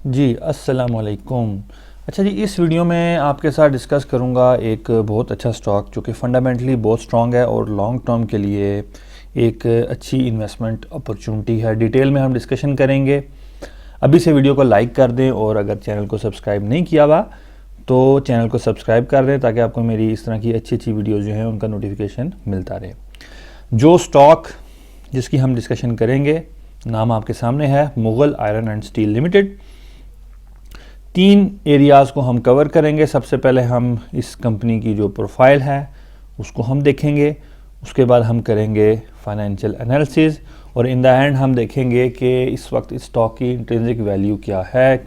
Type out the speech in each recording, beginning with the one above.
जी, अस्सलाम वालेकुम। अच्छा जी, इस वीडियो में आपके साथ डिस्कस करूंगा एक बहुत अच्छा स्टॉक जो कि फंडामेंटली बहुत स्ट्रॉन्ग है और लॉन्ग टर्म के लिए एक अच्छी इन्वेस्टमेंट अपॉर्चुनिटी है। डिटेल में हम डिस्कशन करेंगे। अभी से वीडियो को लाइक कर दें और अगर चैनल को सब्सक्राइब नहीं किया हुआ तो चैनल को सब्सक्राइब कर दें ताकि आपको मेरी इस तरह की अच्छी अच्छी वीडियोज़ जो हैं उनका नोटिफिकेशन मिलता रहे। जो स्टॉक जिसकी हम डिस्कशन करेंगे, नाम आपके सामने है, Mughal iron and steel limited. 3 areas को हम कवर करेंगे। सबसे पहले हम इस कंपनी की जो प्रोफाइल है उसको हम देखेंगे, उसके बाद हम करेंगे फाइनेंशियल एनालिसिस और इन द एंड हम देखेंगे कि इस वक्त इस स्टॉक की इंट्रिंसिक वैल्यू क्या है,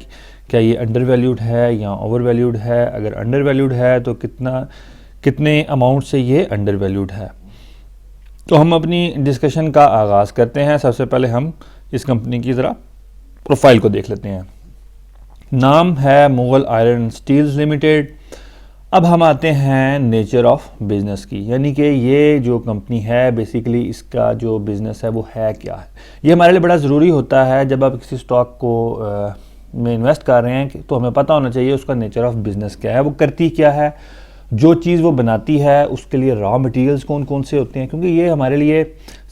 क्या ये अंडर वैल्यूड है या ओवर वैल्यूड है। अगर अंडर वैल्यूड है तो कितने अमाउंट से ये अंडर वैल्यूड है। तो हम अपनी डिस्कशन का आगाज़ करते हैं। सबसे पहले हम इस कंपनी की ज़रा प्रोफाइल को देख लेते हैं। नाम है मुगल आयरन स्टील्स लिमिटेड। अब हम आते हैं नेचर ऑफ बिज़नेस की, यानी कि ये जो कंपनी है बेसिकली इसका जो बिज़नेस है वो है क्या है। ये हमारे लिए बड़ा ज़रूरी होता है जब आप किसी स्टॉक को में इन्वेस्ट कर रहे हैं तो हमें पता होना चाहिए उसका नेचर ऑफ बिज़नेस क्या है, वो करती क्या है, जो चीज़ वो बनाती है उसके लिए रॉ मटेरियल्स कौन कौन से होते हैं, क्योंकि ये हमारे लिए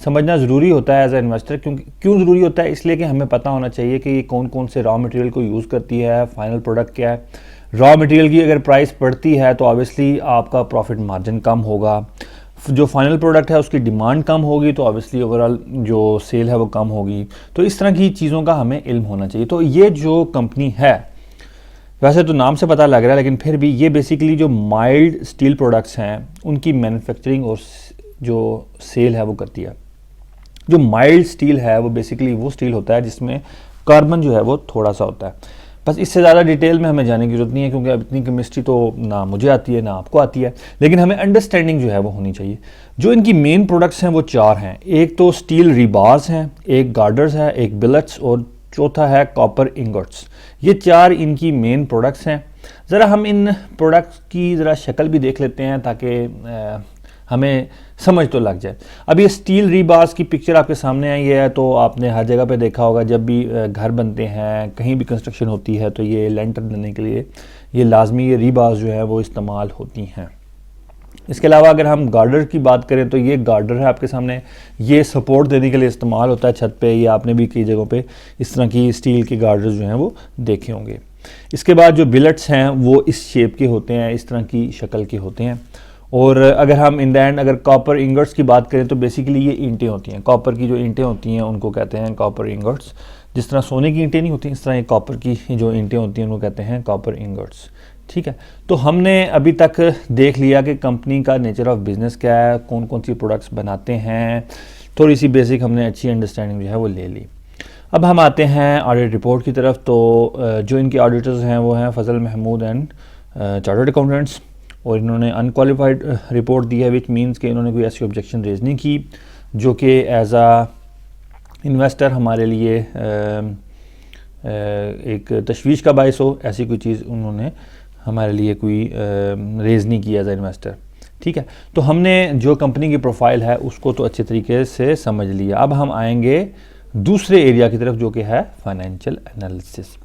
समझना ज़रूरी होता है एज ए इन्वेस्टर। क्यों ज़रूरी होता है? इसलिए कि हमें पता होना चाहिए कि ये कौन कौन से रॉ मटेरियल को यूज़ करती है, फाइनल प्रोडक्ट क्या है। रॉ मटेरियल की अगर प्राइस बढ़ती है तो ऑब्वियसली आपका प्रॉफिट मार्जिन कम होगा, जो फाइनल प्रोडक्ट है उसकी डिमांड कम होगी तो ऑब्वियसली ओवरऑल जो सेल है वो कम होगी। तो इस तरह की चीज़ों का हमें इल्म होना चाहिए। तो ये जो कंपनी है, वैसे तो नाम से पता लग रहा है लेकिन फिर भी ये बेसिकली जो माइल्ड स्टील प्रोडक्ट्स हैं उनकी मैन्युफैक्चरिंग और जो सेल है वो करती है। जो माइल्ड स्टील है वो बेसिकली वो स्टील होता है जिसमें कार्बन जो है वो थोड़ा सा होता है। बस इससे ज़्यादा डिटेल में हमें जाने की ज़रूरत नहीं है क्योंकि अब इतनी केमिस्ट्री तो ना मुझे आती है ना आपको आती है, लेकिन हमें अंडरस्टैंडिंग जो है वो होनी चाहिए। जो इनकी मेन प्रोडक्ट्स हैं वो 4 हैं। एक तो स्टील रिबार्स हैं, एक गार्डर्स है, एक बिलेट्स और चौथा है कॉपर इंगोट्स। ये 4 इनकी मेन प्रोडक्ट्स हैं। ज़रा हम इन प्रोडक्ट्स की ज़रा शक्ल भी देख लेते हैं ताकि हमें समझ तो लग जाए। अब ये स्टील रीबार्स की पिक्चर आपके सामने आई है तो आपने हर जगह पे देखा होगा, जब भी घर बनते हैं, कहीं भी कंस्ट्रक्शन होती है तो ये लेंटर देने के लिए ये लाजमी ये रीबार्स जो है वो इस्तेमाल होती हैं। इसके अलावा अगर हम गार्डर की बात करें तो ये गार्डर है आपके सामने, ये सपोर्ट देने के लिए इस्तेमाल होता है छत पे। ये आपने भी कई जगहों पे इस तरह की स्टील के गार्डर्स जो हैं वो देखे होंगे। इसके बाद जो बिलेट्स हैं वो इस शेप के होते हैं, इस तरह की शक्ल के होते हैं। और अगर हम इन द एंड अगर कॉपर इंगट्स की बात करें तो बेसिकली ये ईंटें होती हैं, कॉपर की जो ईंटें होती हैं उनको कहते हैं कॉपर इंगट्स। जिस तरह सोने की ईंटें नहीं होती इस तरह ये कॉपर की जो ईंटें होती हैं उनको कहते हैं कॉपर इंगट्स। ठीक है, तो हमने अभी तक देख लिया कि कंपनी का नेचर ऑफ बिज़नेस क्या है, कौन कौन सी प्रोडक्ट्स बनाते हैं, थोड़ी सी बेसिक हमने अच्छी अंडरस्टैंडिंग जो है वो ले ली। अब हम आते हैं ऑडिट रिपोर्ट की तरफ। तो जो इनके ऑडिटर्स हैं वो हैं फजल महमूद एंड चार्टर्ड अकाउंटेंट्स, और इन्होंने अनक्वालिफाइड रिपोर्ट दी है, विच मीन्स कि इन्होंने कोई ऐसी ऑब्जेक्शन रेज नहीं की जो कि एज आ इन्वेस्टर हमारे लिए एक तशवीश का बायस हो। ऐसी कोई चीज़ उन्होंने हमारे लिए कोई रेज़ नहीं किया एज ए इन्वेस्टर। ठीक है, तो हमने जो कंपनी की प्रोफाइल है उसको तो अच्छे तरीके से समझ लिया। अब हम आएंगे दूसरे एरिया की तरफ जो कि है फाइनेंशियल एनालिसिस।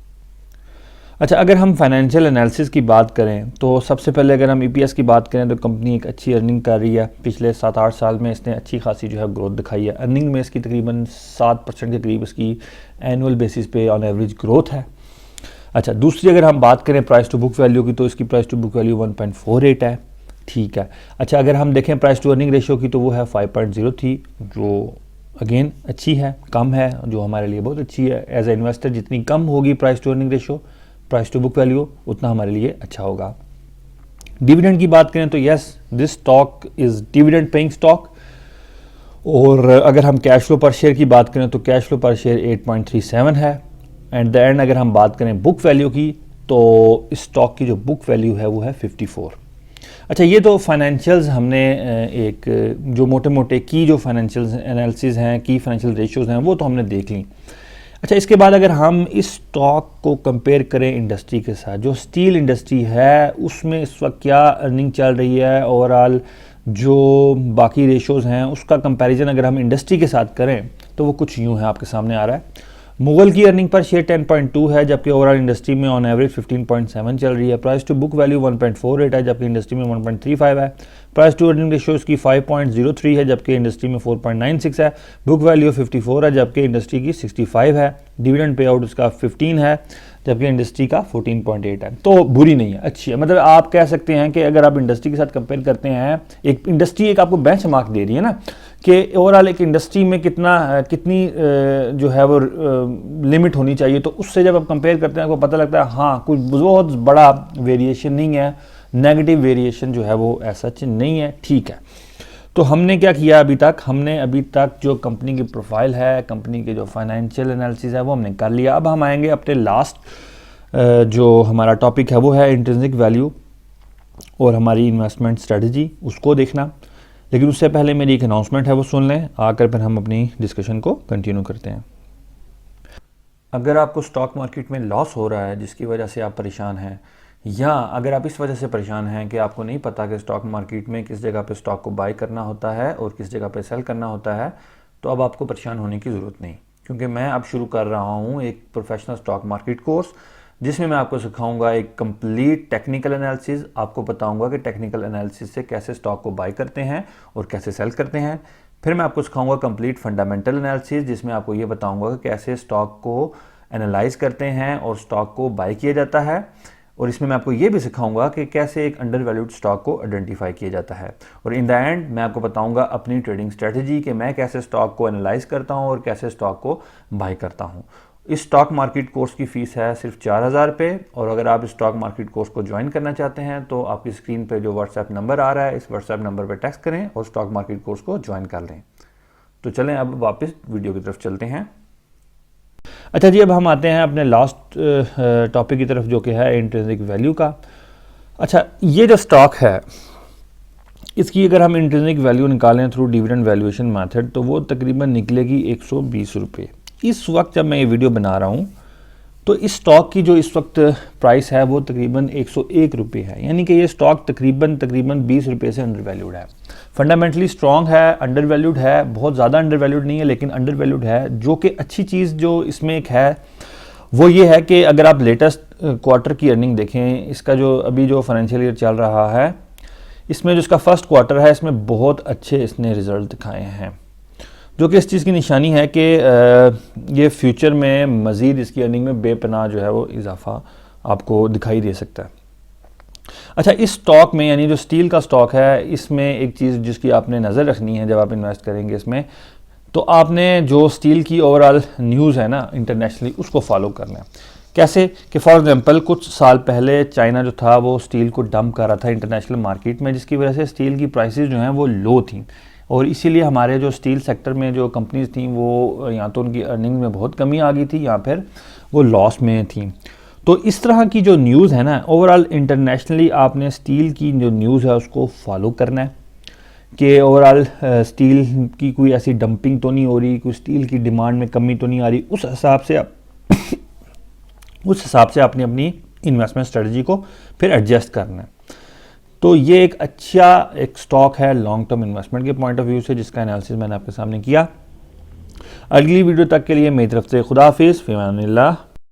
अच्छा, अगर हम फाइनेंशियल एनालिसिस की बात करें तो सबसे पहले अगर हम ईपीएस की बात करें तो कंपनी एक अच्छी अर्निंग कर रही है। पिछले 7-8 साल में इसने अच्छी खासी जो है ग्रोथ दिखाई है। अर्निंग में इसकी तकरीबन 7% के करीब इसकी एनुअल बेसिस पे ऑन एवरेज ग्रोथ है। अच्छा, दूसरी अगर हम बात करें प्राइस टू बुक वैल्यू की तो इसकी प्राइस टू बुक वैल्यू 1.48 है। ठीक है, अच्छा अगर हम देखें प्राइस टू अर्निंग रेशियो की तो वो है 5.03, जो अगेन अच्छी है, कम है, जो हमारे लिए बहुत अच्छी है। एज ए इन्वेस्टर जितनी कम होगी price to earning ratio, price to book value, उतना हमारे लिए अच्छा होगा। डिविडेंड की बात करें तो yes, this stock is dividend paying stock. और अगर हम कैश फ्लो पर शेयर की बात करें तो कैश फ्लो पर शेयर 8.37 है। एंड द एंड अगर हम बात करें बुक वैल्यू की तो इस स्टॉक की जो बुक वैल्यू है वो है 54। अच्छा, ये तो फाइनेंशियल्स हमने एक जो मोटे मोटे की जो फाइनेंशियल एनालिसिस हैं, की फाइनेंशियल रेशियोज़ हैं वो तो हमने देख ली। अच्छा, इसके बाद अगर हम इस स्टॉक को कंपेयर करें इंडस्ट्री के साथ, जो स्टील इंडस्ट्री है उसमें इस वक्त क्या अर्निंग चल रही है, ओवरऑल जो बाकी रेशोज़ हैं उसका कंपैरिजन अगर हम इंडस्ट्री के साथ करें तो वो कुछ यूँ है आपके सामने आ रहा है। मुगल की अर्निंग पर शेयर 10.2 है, जबकि ओवरऑल इंडस्ट्री में ऑन एवरेज 15.7 चल रही है। प्राइस टू बुक वैल्यू 1.48 है, जबकि इंडस्ट्री में 1.35 है। प्राइस टू अर्निंग रेशियो इसकी 5.03 है, जबकि इंडस्ट्री में 4.96 है। बुक वैल्यू 54 है, जबकि इंडस्ट्री की 65 है। डिविडेंड पे आउट उसका 15 है, जबकि इंडस्ट्री का 14.8 है। तो बुरी नहीं है, अच्छी है। मतलब आप कह सकते हैं कि अगर आप इंडस्ट्री के साथ कंपेयर करते हैं, एक इंडस्ट्री एक आपको बेंचमार्क दे रही है ना कि ओवरऑल एक इंडस्ट्री में कितनी जो है वो लिमिट होनी चाहिए, तो उससे जब आप कंपेयर करते हैं आपको पता लगता है हाँ कुछ बहुत बड़ा वेरिएशन नहीं है, नेगेटिव वेरिएशन जो है वो ऐसा नहीं है, ठीक है। तो हमने क्या किया हमने अभी तक जो कंपनी की प्रोफाइल है, कंपनी के जो फाइनेंशियल एनालिसिस है वो हमने कर लिया। अब हम आएंगे अपने लास्ट जो हमारा टॉपिक है वो है इंट्रिंसिक वैल्यू और हमारी इन्वेस्टमेंट स्ट्रेटजी, उसको देखना। लेकिन उससे पहले मेरी एक अनाउंसमेंट है वो सुन लें, आकर फिर हम अपनी डिस्कशन को कंटिन्यू करते हैं। अगर आपको स्टॉक मार्केट में लॉस हो रहा है जिसकी वजह से आप परेशान हैं, या अगर आप इस वजह से परेशान हैं कि आपको नहीं पता कि स्टॉक मार्केट में किस जगह पे स्टॉक को बाय करना होता है और किस जगह पे सेल करना होता है, तो अब आपको परेशान होने की ज़रूरत नहीं, क्योंकि मैं अब शुरू कर रहा हूँ एक प्रोफेशनल स्टॉक मार्केट कोर्स, जिसमें मैं आपको सिखाऊंगा एक कंप्लीट टेक्निकल एनालिसिस। आपको बताऊंगा कि टेक्निकल एनालिसिस से कैसे स्टॉक को बाय करते हैं और कैसे सेल करते हैं। फिर मैं आपको सिखाऊंगा कंप्लीट फंडामेंटल एनालिसिस, जिसमें आपको ये बताऊंगा कि कैसे स्टॉक को एनालाइज करते हैं और स्टॉक को बाय किया जाता है। और इसमें मैं आपको ये भी सिखाऊंगा कि कैसे एक अंडर वैल्यूड स्टॉक को आइडेंटिफाई किया जाता है। और इन द एंड मैं आपको बताऊंगा अपनी ट्रेडिंग स्ट्रेटजी कि मैं कैसे स्टॉक को एनालाइज करता हूं और कैसे स्टॉक को बाय करता हूं। इस स्टॉक मार्केट कोर्स की फ़ीस है सिर्फ 4000 रुपये, और अगर आप इस स्टॉक मार्केट कोर्स को ज्वाइन करना चाहते हैं तो आपकी स्क्रीन पे जो व्हाट्सएप नंबर आ रहा है, इस व्हाट्सएप नंबर पर टेक्स्ट करें और स्टॉक मार्केट कोर्स को ज्वाइन कर लें। तो चलें अब वापस वीडियो की तरफ चलते हैं। अच्छा जी, अब हम आते हैं अपने लास्ट टॉपिक की तरफ, जो कि है इंट्रिंसिक वैल्यू का। अच्छा, ये जो स्टॉक है इसकी अगर हम इंट्रिंसिक वैल्यू निकालें थ्रू डिविडेंड वैल्यूएशन मेथड, तो वो तकरीबन निकलेगी 120 रुपये। इस वक्त जब मैं ये वीडियो बना रहा हूँ तो इस स्टॉक की जो इस वक्त प्राइस है वो तकरीबन 101 रुपये है, यानी कि ये स्टॉक तकरीबन 20 रुपये से अंडर वैल्यूड है। फंडामेंटली स्ट्रॉन्ग है, अंडर वैल्यूड है, बहुत ज़्यादा अंडर वैल्यूड नहीं है लेकिन अंडर वैल्यूड है। जो कि अच्छी चीज़ जो इसमें एक है वो ये है कि अगर आप लेटेस्ट क्वार्टर की अर्निंग देखें, इसका जो अभी जो फाइनेंशियल ईयर चल रहा है, इसमें जो इसका फर्स्ट क्वार्टर है इसमें बहुत अच्छे इसने रिजल्ट दिखाए हैं, जो कि इस चीज़ की निशानी है कि ये फ्यूचर में मज़ीद इसकी अर्निंग में बेपनाह जो है वो इजाफा आपको दिखाई दे सकता है। अच्छा, इस स्टॉक में यानी जो स्टील का स्टॉक है, इसमें एक चीज़ जिसकी आपने नज़र रखनी है जब आप इन्वेस्ट करेंगे इसमें, तो आपने जो स्टील की ओवरऑल न्यूज़ है ना इंटरनेशनली, उसको फॉलो करना है। कैसे कि फॉर एग्जांपल कुछ साल पहले चाइना जो था वो स्टील को डंप कर रहा था इंटरनेशनल मार्केट में, जिसकी वजह से स्टील की प्राइसेस जो हैं वो लो थी, और इसीलिए हमारे जो स्टील सेक्टर में जो कंपनीज थी वो या तो उनकी अर्निंग में बहुत कमी आ गई थी या फिर वो लॉस में थी। तो इस तरह की जो न्यूज़ है ना ओवरऑल इंटरनेशनली, आपने स्टील की जो न्यूज़ है उसको फॉलो करना है कि ओवरऑल स्टील की कोई ऐसी डंपिंग तो नहीं हो रही, कोई स्टील की डिमांड में कमी तो नहीं आ रही। उस हिसाब से आपने अपनी इन्वेस्टमेंट स्ट्रेटजी को फिर एडजस्ट करना है। तो ये एक अच्छा एक स्टॉक है लॉन्ग टर्म इन्वेस्टमेंट के पॉइंट ऑफ व्यू से, जिसका एनालिसिस मैंने आपके सामने किया। अगली वीडियो तक के लिए मेरी तरफ से खुदा हाफिज़, फ़ी अमानिल्लाह।